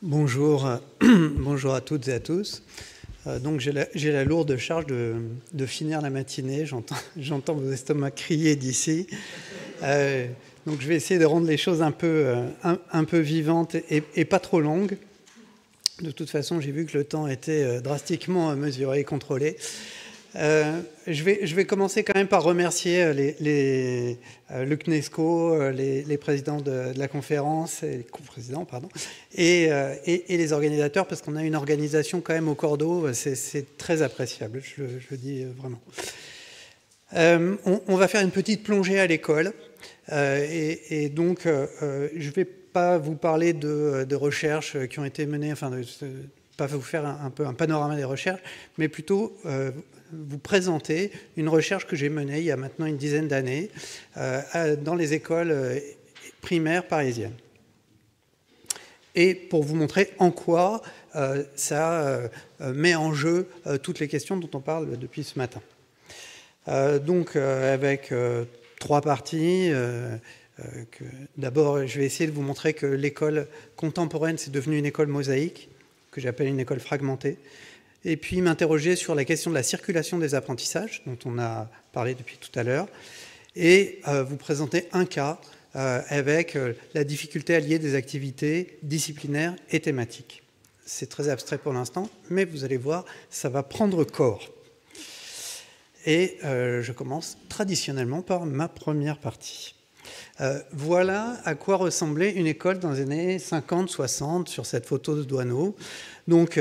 Bonjour, bonjour à toutes et à tous. Donc j'ai la lourde charge de finir la matinée. J'entends vos estomacs crier d'ici. Donc je vais essayer de rendre les choses un peu vivantes et pas trop longues. De toute façon, j'ai vu que le temps était drastiquement mesuré et contrôlé. Je vais commencer quand même par remercier le CNESCO, les présidents de la conférence, et les co-présidents, pardon, et les organisateurs, parce qu'on a une organisation quand même au cordeau, c'est très appréciable, je le dis vraiment. On va faire une petite plongée à l'école, et donc je ne vais pas vous parler de recherches qui ont été menées, enfin pas vous faire un peu un panorama des recherches, mais plutôt vous présenter une recherche que j'ai menée il y a maintenant une dizaine d'années dans les écoles primaires parisiennes. Et pour vous montrer en quoi ça met en jeu toutes les questions dont on parle depuis ce matin. Donc avec trois parties. D'abord, je vais essayer de vous montrer que l'école contemporaine, c'est devenu une école mosaïque, que j'appelle une école fragmentée. Et puis m'interroger sur la question de la circulation des apprentissages, dont on a parlé depuis tout à l'heure, et vous présenter un cas avec la difficulté à lier des activités disciplinaires et thématiques. C'est très abstrait pour l'instant, mais vous allez voir, ça va prendre corps. Et je commence traditionnellement par ma première partie. Voilà à quoi ressemblait une école dans les années 50-60 sur cette photo de Douaneau. Donc,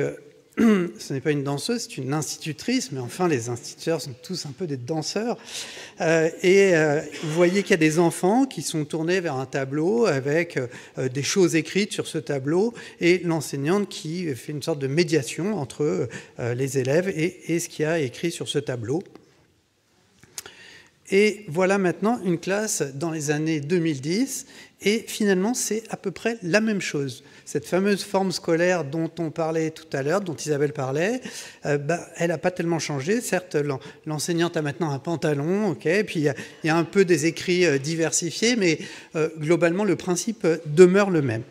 ce n'est pas une danseuse, c'est une institutrice, mais enfin, les instituteurs sont tous un peu des danseurs. Vous voyez qu'il y a des enfants qui sont tournés vers un tableau avec des choses écrites sur ce tableau et l'enseignante qui fait une sorte de médiation entre les élèves et ce qu'il y a écrit sur ce tableau. Et voilà maintenant une classe dans les années 2010, et finalement c'est à peu près la même chose. Cette fameuse forme scolaire dont on parlait tout à l'heure, dont Isabelle parlait, elle n'a pas tellement changé. Certes, l'enseignante a maintenant un pantalon, okay, puis il y a un peu des écrits diversifiés, mais globalement le principe demeure le même.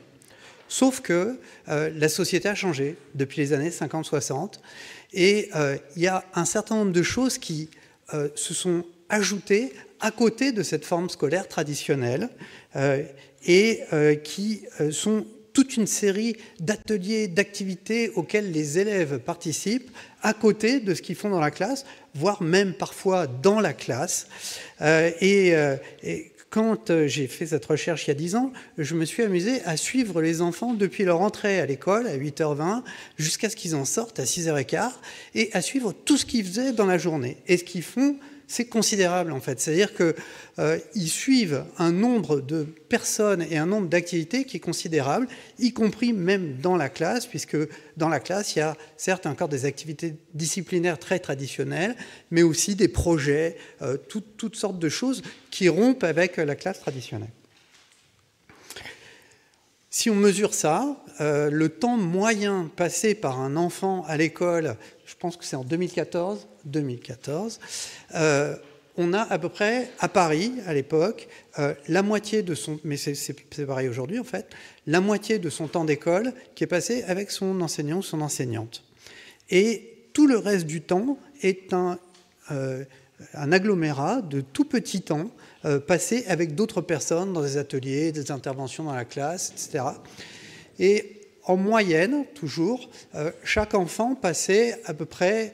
Sauf que la société a changé depuis les années 50-60, et il y a un certain nombre de choses qui se sont ajoutées à côté de cette forme scolaire traditionnelle qui sont toute une série d'ateliers, d'activités auxquels les élèves participent à côté de ce qu'ils font dans la classe, voire même parfois dans la classe. Quand j'ai fait cette recherche il y a 10 ans, je me suis amusé à suivre les enfants depuis leur entrée à l'école à 8h20 jusqu'à ce qu'ils en sortent à 6h15 et à suivre tout ce qu'ils faisaient dans la journée. Et ce qu'ils font, c'est considérable en fait. C'est-à-dire qu'ils suivent un nombre de personnes et un nombre d'activités qui est considérable, y compris même dans la classe, puisque dans la classe, il y a certes encore des activités disciplinaires très traditionnelles, mais aussi des projets, toutes sortes de choses qui rompent avec la classe traditionnelle. Si on mesure ça, le temps moyen passé par un enfant à l'école, je pense que c'est en 2014, on a à peu près, à Paris, à l'époque, la moitié de son... Mais c'est pareil aujourd'hui, en fait. La moitié de son temps d'école qui est passé avec son enseignant ou son enseignante. Et tout le reste du temps est un agglomérat de tout petit temps passé avec d'autres personnes dans des ateliers, des interventions dans la classe, etc. Et en moyenne, toujours, chaque enfant passait à peu près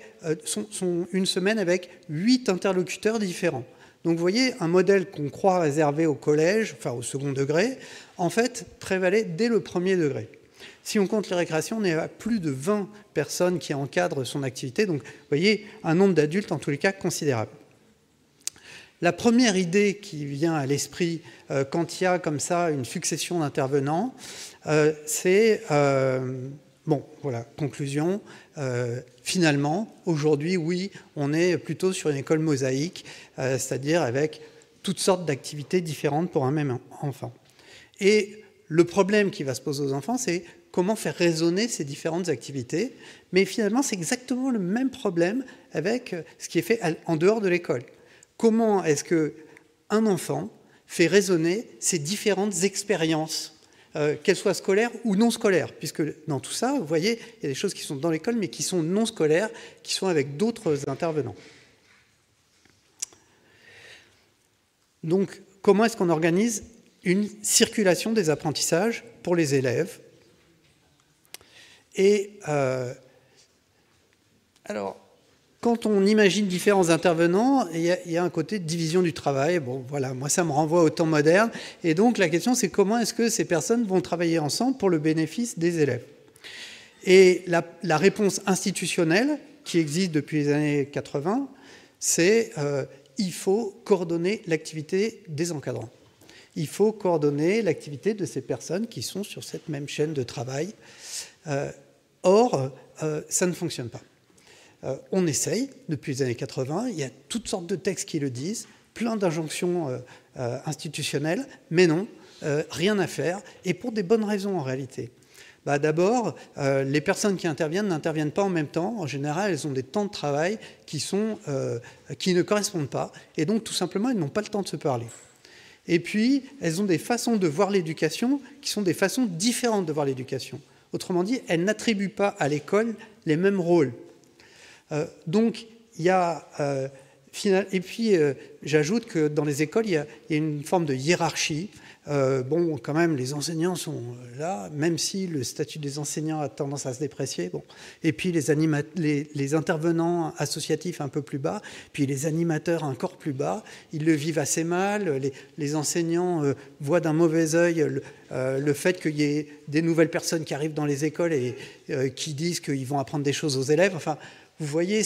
une semaine avec 8 interlocuteurs différents. Donc vous voyez, un modèle qu'on croit réservé au collège, enfin au second degré, en fait, prévalait dès le premier degré. Si on compte les récréations, on est à plus de 20 personnes qui encadrent son activité. Donc vous voyez, un nombre d'adultes, en tous les cas, considérable. La première idée qui vient à l'esprit quand il y a comme ça une succession d'intervenants, c'est, bon, voilà, conclusion, finalement, aujourd'hui, oui, on est plutôt sur une école mosaïque, c'est-à-dire avec toutes sortes d'activités différentes pour un même enfant. Et le problème qui va se poser aux enfants, c'est comment faire résonner ces différentes activités, mais finalement, c'est exactement le même problème avec ce qui est fait en dehors de l'école. Comment est-ce qu'un enfant fait résonner ces différentes expériences qu'elles soient scolaires ou non scolaires, puisque dans tout ça, vous voyez, il y a des choses qui sont dans l'école, mais qui sont non scolaires, qui sont avec d'autres intervenants. Donc, comment est-ce qu'on organise une circulation des apprentissages pour les élèves? Et alors, quand on imagine différents intervenants, il y a un côté de division du travail. Bon, voilà, moi, ça me renvoie au temps moderne. Et donc, la question, c'est comment est-ce que ces personnes vont travailler ensemble pour le bénéfice des élèves? Et la réponse institutionnelle, qui existe depuis les années 80, c'est il faut coordonner l'activité des encadrants. Il faut coordonner l'activité de ces personnes qui sont sur cette même chaîne de travail. Or, ça ne fonctionne pas. On essaye depuis les années 80, il y a toutes sortes de textes qui le disent, plein d'injonctions institutionnelles, mais non, rien à faire, et pour des bonnes raisons en réalité. D'abord, les personnes qui interviennent n'interviennent pas en même temps. En général, elles ont des temps de travail qui ne correspondent pas, et donc tout simplement, elles n'ont pas le temps de se parler. Et puis, elles ont des façons de voir l'éducation qui sont des façons différentes de voir l'éducation. Autrement dit, elles n'attribuent pas à l'école les mêmes rôles. Donc, il y a... et puis, j'ajoute que dans les écoles, il y a une forme de hiérarchie. Bon, quand même, les enseignants sont là, même si le statut des enseignants a tendance à se déprécier. Bon. Et puis, les intervenants associatifs un peu plus bas, puis les animateurs encore plus bas, ils le vivent assez mal. Les enseignants voient d'un mauvais œil le fait qu'il y ait des nouvelles personnes qui arrivent dans les écoles et qui disent qu'ils vont apprendre des choses aux élèves. Enfin, vous voyez,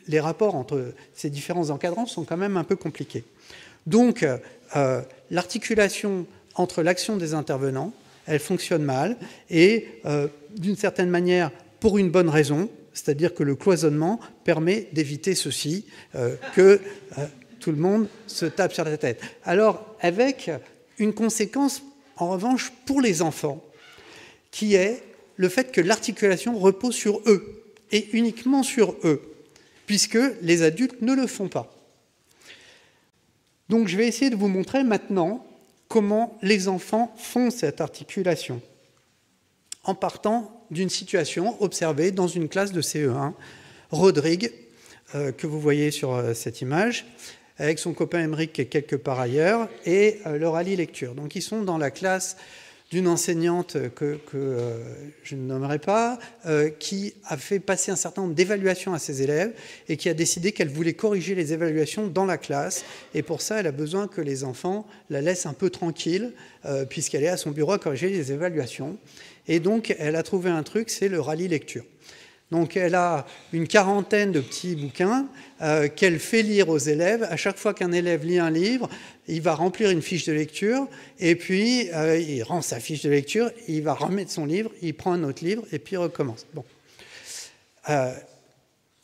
les rapports entre ces différents encadrants sont quand même un peu compliqués. Donc, l'articulation entre l'action des intervenants, elle fonctionne mal, et d'une certaine manière, pour une bonne raison, c'est-à-dire que le cloisonnement permet d'éviter ceci, que tout le monde se tape sur la tête. Alors, avec une conséquence, en revanche, pour les enfants, qui est le fait que l'articulation repose sur eux, et uniquement sur eux, puisque les adultes ne le font pas. Donc je vais essayer de vous montrer maintenant comment les enfants font cette articulation, en partant d'une situation observée dans une classe de CE1. Rodrigue, que vous voyez sur cette image, avec son copain Émeric qui est quelque part ailleurs, et leur rallye lecture. Donc ils sont dans la classe d'une enseignante que je ne nommerai pas, qui a fait passer un certain nombre d'évaluations à ses élèves et qui a décidé qu'elle voulait corriger les évaluations dans la classe. Et pour ça, elle a besoin que les enfants la laissent un peu tranquille, puisqu'elle est à son bureau à corriger les évaluations. Et donc, elle a trouvé un truc, c'est le rallye lecture. Donc, elle a une quarantaine de petits bouquins qu'elle fait lire aux élèves. À chaque fois qu'un élève lit un livre, il va remplir une fiche de lecture, et puis il rend sa fiche de lecture, il va remettre son livre, il prend un autre livre, et puis il recommence. Bon.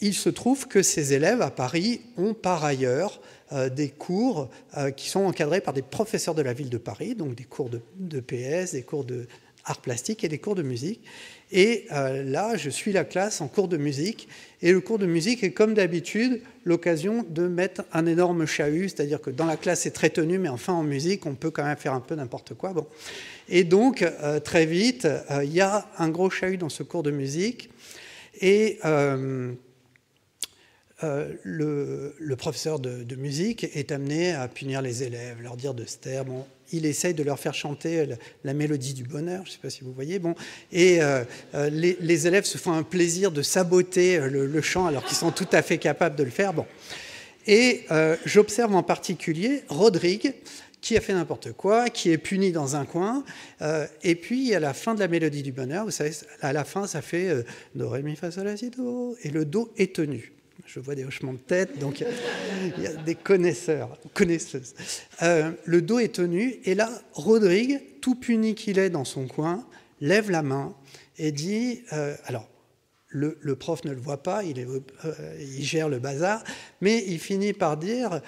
Il se trouve que ces élèves, à Paris, ont par ailleurs des cours qui sont encadrés par des professeurs de la ville de Paris, donc des cours de PS, des cours d'art plastique et des cours de musique. Et là, je suis la classe en cours de musique. Et le cours de musique est, comme d'habitude, l'occasion de mettre un énorme chahut. C'est-à-dire que dans la classe, c'est très tenu, mais enfin, en musique, on peut quand même faire un peu n'importe quoi. Bon. Et donc, très vite, il y a un gros chahut dans ce cours de musique. Et le professeur de musique est amené à punir les élèves, leur dire de se taire. Bon, il essaye de leur faire chanter la mélodie du bonheur, je ne sais pas si vous voyez. Bon, et les élèves se font un plaisir de saboter le chant alors qu'ils sont tout à fait capables de le faire. Bon. Et j'observe en particulier Rodrigue, qui a fait n'importe quoi, qui est puni dans un coin, et puis à la fin de la mélodie du bonheur, vous savez, à la fin, ça fait do, ré, mi, fa, sol, la, si, do, et le do est tenu. Je vois des hochements de tête, donc il y a des connaisseurs, connaisseuses. Le do est tenu, et là, Rodrigue, tout puni qu'il est dans son coin, lève la main et dit, alors, le prof ne le voit pas, il gère le bazar, mais il finit par dire,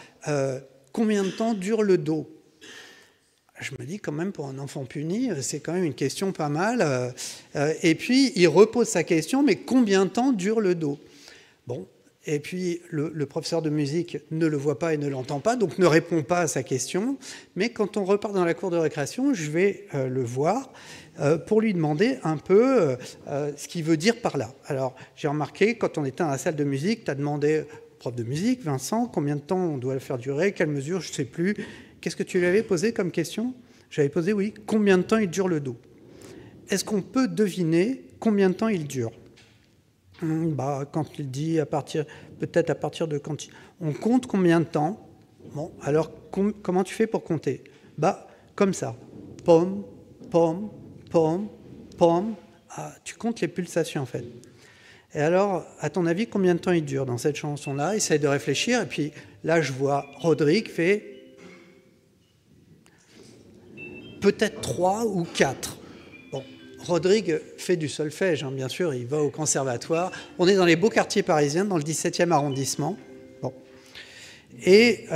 combien de temps dure le do ? Je me dis quand même, pour un enfant puni, c'est quand même une question pas mal. Et puis, il repose sa question, mais combien de temps dure le do ? Bon. Et puis, le professeur de musique ne le voit pas et ne l'entend pas, donc ne répond pas à sa question. Mais quand on repart dans la cour de récréation, je vais le voir pour lui demander un peu ce qu'il veut dire par là. Alors, j'ai remarqué, quand on était dans la salle de musique, tu as demandé au prof de musique, Vincent, combien de temps on doit le faire durer, quelle mesure, je ne sais plus. Qu'est-ce que tu lui avais posé comme question? J'avais posé, oui, combien de temps il dure le do? Est-ce qu'on peut deviner combien de temps il dure? Quand il dit peut-être à partir de quand on compte combien de temps. Bon, alors comment tu fais pour compter? Comme ça. Pom, pom, pom, pom. Ah, tu comptes les pulsations en fait. Et alors, à ton avis, combien de temps il dure dans cette chanson-là? Essaye de réfléchir. Et puis là, je vois Rodrigue fait peut-être 3 ou 4. Rodrigue fait du solfège, hein, bien sûr, il va au conservatoire. On est dans les beaux quartiers parisiens, dans le 17e arrondissement. Bon. Et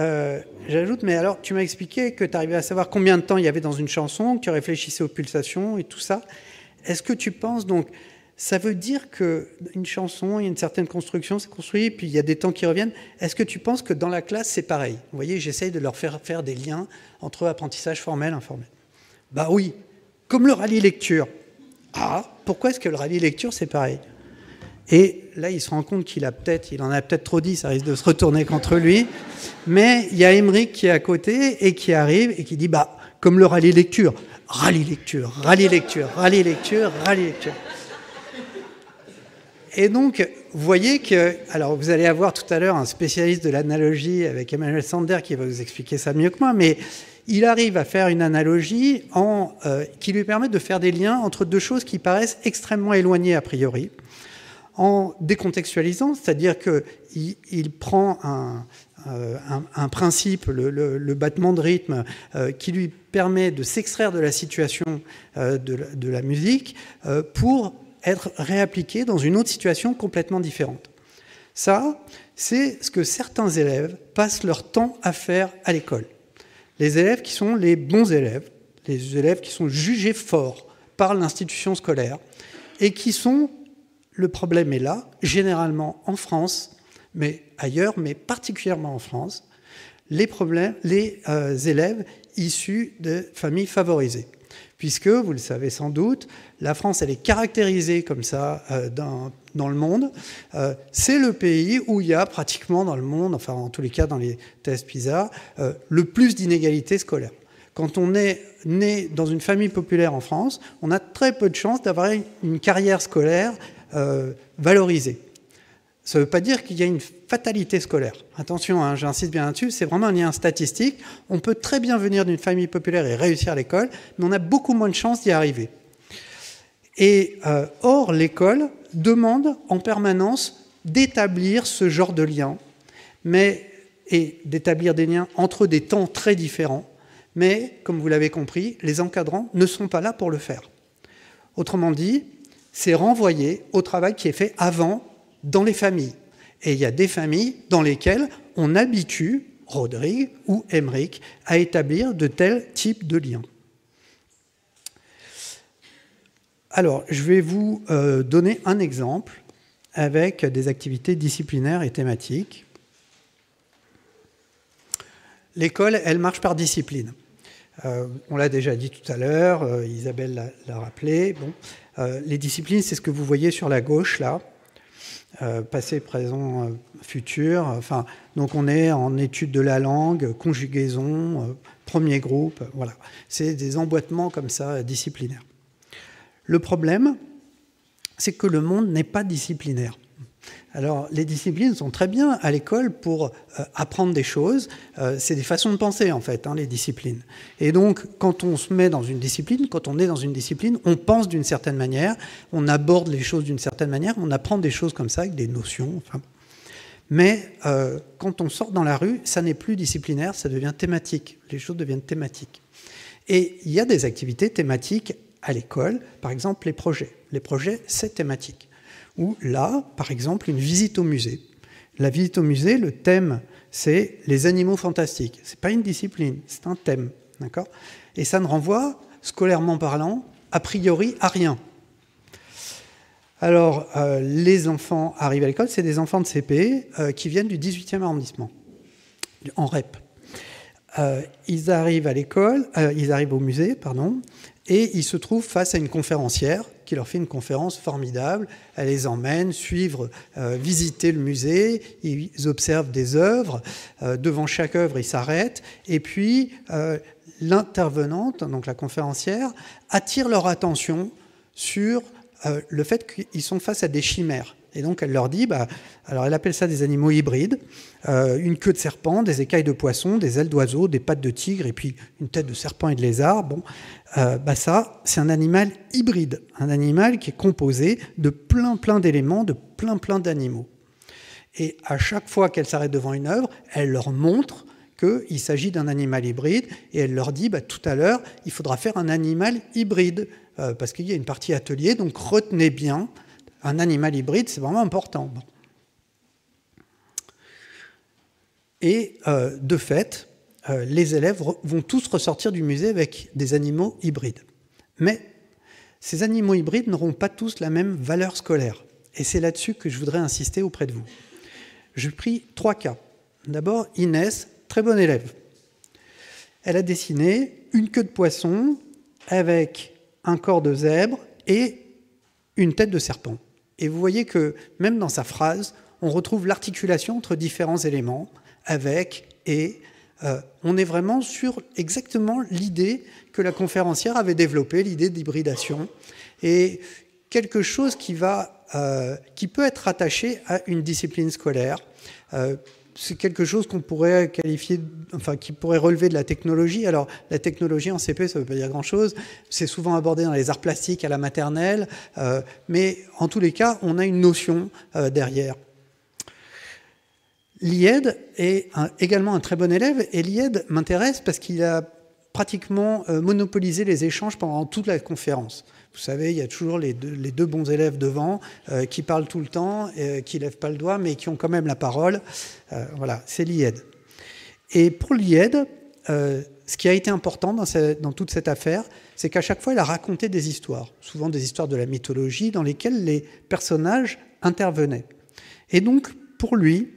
j'ajoute, mais alors, tu m'as expliqué que tu arrivais à savoir combien de temps il y avait dans une chanson, que tu réfléchissais aux pulsations et tout ça. Est-ce que tu penses, donc, ça veut dire qu'une chanson, il y a une certaine construction, c'est construit, puis il y a des temps qui reviennent. Est-ce que tu penses que dans la classe, c'est pareil? Vous voyez, j'essaye de leur faire des liens entre apprentissage formel et informel. Oui, comme le rallye lecture. Ah, pourquoi est-ce que le rallye lecture, c'est pareil? Et là, il se rend compte qu'il en a peut-être trop dit, ça risque de se retourner contre lui. Mais il y a Émeric qui est à côté et qui arrive et qui dit, comme le rallye lecture, rallye lecture, rallye lecture, rallye lecture, rallye lecture. Et donc, vous voyez que, alors vous allez avoir tout à l'heure un spécialiste de l'analogie avec Emmanuel Sander qui va vous expliquer ça mieux que moi, mais il arrive à faire une analogie qui lui permet de faire des liens entre deux choses qui paraissent extrêmement éloignées a priori, en décontextualisant, c'est-à-dire qu'il prend un principe, le battement de rythme, qui lui permet de s'extraire de la situation de la musique pour être réappliqué dans une autre situation complètement différente. Ça, c'est ce que certains élèves passent leur temps à faire à l'école. Les élèves qui sont les bons élèves, les élèves qui sont jugés forts par l'institution scolaire et qui sont, le problème est là, généralement en France, mais ailleurs, mais particulièrement en France, les élèves issus de familles favorisées. Puisque, vous le savez sans doute, la France, elle est caractérisée comme ça dans le monde. C'est le pays où il y a pratiquement dans le monde, enfin en tous les cas dans les tests PISA, le plus d'inégalités scolaires. Quand on est né dans une famille populaire en France, on a très peu de chances d'avoir une carrière scolaire valorisée. Ça ne veut pas dire qu'il y a une fatalité scolaire. Attention, hein, j'insiste bien là-dessus, c'est vraiment un lien statistique. On peut très bien venir d'une famille populaire et réussir à l'école, mais on a beaucoup moins de chances d'y arriver. Et or, l'école demande en permanence d'établir ce genre de lien, et d'établir des liens entre des temps très différents, mais, comme vous l'avez compris, les encadrants ne sont pas là pour le faire. Autrement dit, c'est renvoyé au travail qui est fait avant dans les familles. Et il y a des familles dans lesquelles on habitue Rodrigue ou Émeric à établir de tels types de liens. Alors, je vais vous donner un exemple avec des activités disciplinaires et thématiques. L'école, elle marche par discipline. On l'a déjà dit tout à l'heure, Isabelle l'a rappelé. Les disciplines, c'est ce que vous voyez sur la gauche, là. Passé, présent, futur. Enfin, donc on est en étude de la langue, conjugaison, premier groupe, voilà. C'est des emboîtements comme ça, disciplinaires. Le problème, c'est que le monde n'est pas disciplinaire. Alors, les disciplines sont très bien à l'école pour apprendre des choses. C'est des façons de penser, en fait, hein, les disciplines. Et donc, quand on se met dans une discipline, quand on est dans une discipline, on pense d'une certaine manière, on aborde les choses d'une certaine manière, on apprend des choses comme ça, avec des notions. Enfin. Mais quand on sort dans la rue, ça n'est plus disciplinaire, ça devient thématique. Les choses deviennent thématiques. Et il y a des activités thématiques à l'école, par exemple les projets. Les projets, c'est thématique. Ou là, par exemple, une visite au musée. La visite au musée, le thème, c'est les animaux fantastiques. Ce n'est pas une discipline, c'est un thème. D'accord ? Et ça ne renvoie, scolairement parlant, a priori à rien. Alors, les enfants arrivent à l'école, c'est des enfants de CP qui viennent du 18e arrondissement, en REP. Ils arrivent à l'école, ils arrivent au musée, pardon, et ils se trouvent face à une conférencière qui leur fait une conférence formidable. Elle les emmène suivre, visiter le musée, ils observent des œuvres. Devant chaque œuvre, ils s'arrêtent. Et puis, l'intervenante, donc la conférencière, attire leur attention sur le fait qu'ils sont face à des chimères. Et donc elle leur dit, alors elle appelle ça des animaux hybrides, une queue de serpent, des écailles de poisson, des ailes d'oiseau, des pattes de tigre et puis une tête de serpent et de lézard. Bon, ça, c'est un animal hybride, un animal qui est composé de plein d'éléments, de plein d'animaux. Et à chaque fois qu'elle s'arrête devant une œuvre, elle leur montre qu'il s'agit d'un animal hybride et elle leur dit, tout à l'heure, il faudra faire un animal hybride parce qu'il y a une partie atelier, donc retenez bien. Un animal hybride, c'est vraiment important. Bon. Et de fait, les élèves vont tous ressortir du musée avec des animaux hybrides. Mais ces animaux hybrides n'auront pas tous la même valeur scolaire. Et c'est là-dessus que je voudrais insister auprès de vous. J'ai pris 3 cas. D'abord, Inès, très bonne élève. Elle a dessiné une queue de poisson avec un corps de zèbre et une tête de serpent. Et vous voyez que même dans sa phrase, on retrouve l'articulation entre différents éléments, avec, et. On est vraiment sur exactement l'idée que la conférencière avait développée, l'idée d'hybridation, et quelque chose qui peut être rattaché à une discipline scolaire. C'est quelque chose qu'on pourrait qualifier, qui pourrait relever de la technologie. Alors, la technologie en CP, ça ne veut pas dire grand-chose. C'est souvent abordé dans les arts plastiques à la maternelle. Mais en tous les cas, on a une notion derrière. Lied est également un très bon élève. Et Lied m'intéresse parce qu'il a pratiquement monopolisé les échanges pendant toute la conférence. Vous savez, il y a toujours les deux bons élèves devant qui parlent tout le temps, qui ne lèvent pas le doigt, mais qui ont quand même la parole. Voilà, c'est Lied. Et pour Lied, ce qui a été important dans toute cette affaire, c'est qu'à chaque fois, il a raconté des histoires, souvent des histoires de la mythologie, dans lesquelles les personnages intervenaient. Et donc, pour lui,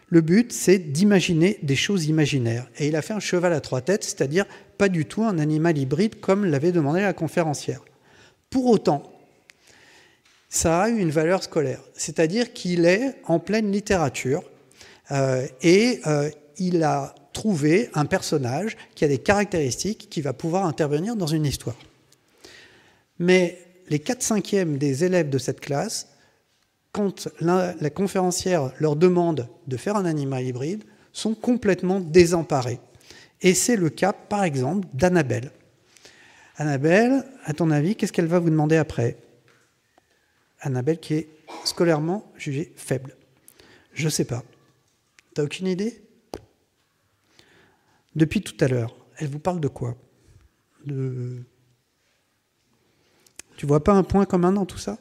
le but, c'est d'imaginer des choses imaginaires. Et il a fait un cheval à 3 têtes, c'est-à-dire pas du tout un animal hybride comme l'avait demandé la conférencière. Pour autant, ça a eu une valeur scolaire, c'est-à-dire qu'il est en pleine littérature et il a trouvé un personnage qui a des caractéristiques qui va pouvoir intervenir dans une histoire. Mais les 4/5 des élèves de cette classe, quand la conférencière leur demande de faire un animal hybride, sont complètement désemparés. Et c'est le cas, par exemple, d'Annabelle. Annabelle, à ton avis, qu'est-ce qu'elle va vous demander après? Annabelle qui est scolairement jugée faible. Je ne sais pas. T'as aucune idée? Depuis tout à l'heure, elle vous parle de quoi? Tu vois pas un point commun dans tout ça?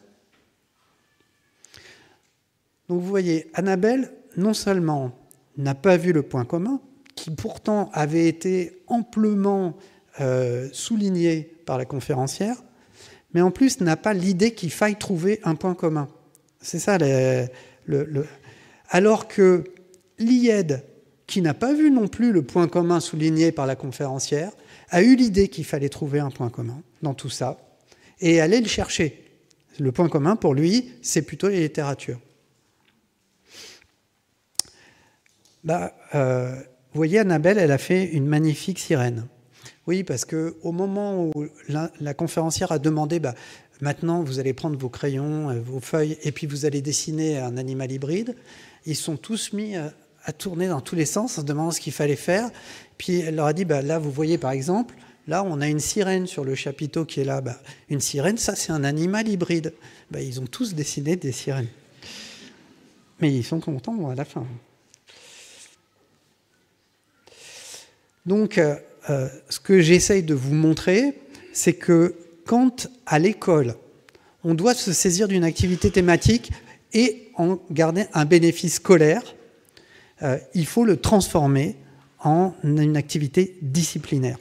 Donc vous voyez, Annabelle, non seulement n'a pas vu le point commun, qui pourtant avait été amplement souligné par la conférencière, mais en plus n'a pas l'idée qu'il faille trouver un point commun. C'est ça. Alors que Lied, qui n'a pas vu non plus le point commun souligné par la conférencière, a eu l'idée qu'il fallait trouver un point commun dans tout ça, et aller le chercher. Le point commun, pour lui, c'est plutôt les littératures. Vous voyez, Annabelle, elle a fait une magnifique sirène. Oui, parce qu'au moment où la conférencière a demandé maintenant vous allez prendre vos crayons, vos feuilles, et puis vous allez dessiner un animal hybride, ils sont tous mis à tourner dans tous les sens en se demandant ce qu'il fallait faire. Puis elle leur a dit, là vous voyez par exemple, là on a une sirène sur le chapiteau qui est là. Une sirène, ça c'est un animal hybride. Ils ont tous dessiné des sirènes. Mais ils sont contents à la fin. Donc, ce que j'essaye de vous montrer, c'est que quand, à l'école, on doit se saisir d'une activité thématique et en garder un bénéfice scolaire, il faut le transformer en une activité disciplinaire.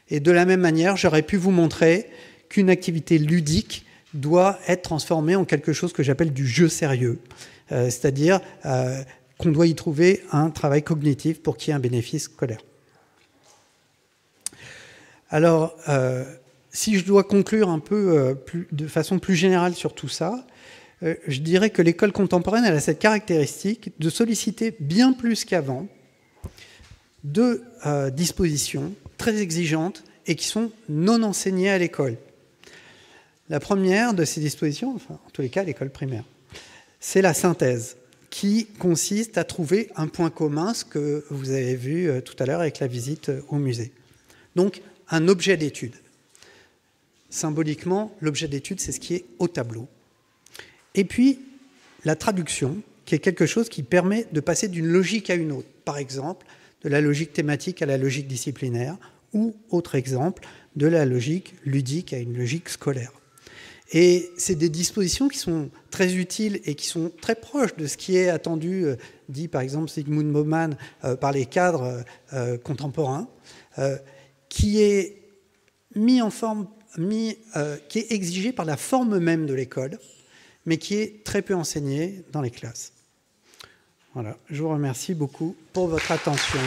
Et de la même manière, j'aurais pu vous montrer qu'une activité ludique doit être transformé en quelque chose que j'appelle du jeu sérieux, c'est-à-dire qu'on doit y trouver un travail cognitif pour qu'il y ait un bénéfice scolaire. Alors, si je dois conclure un peu de façon plus générale sur tout ça, je dirais que l'école contemporaine elle a cette caractéristique de solliciter bien plus qu'avant deux dispositions très exigeantes et qui sont non enseignées à l'école. La première de ces dispositions, enfin, en tous les cas à l'école primaire, c'est la synthèse, qui consiste à trouver un point commun, ce que vous avez vu tout à l'heure avec la visite au musée. Donc, un objet d'étude. Symboliquement, l'objet d'étude, c'est ce qui est au tableau. Et puis, la traduction, qui est quelque chose qui permet de passer d'une logique à une autre. Par exemple, de la logique thématique à la logique disciplinaire, ou, autre exemple, de la logique ludique à une logique scolaire. Et c'est des dispositions qui sont très utiles et qui sont très proches de ce qui est attendu, dit par exemple Zygmunt Bauman, par les cadres contemporains, qui est mis en forme, qui est exigé par la forme même de l'école, mais qui est très peu enseigné dans les classes. Voilà, je vous remercie beaucoup pour votre attention.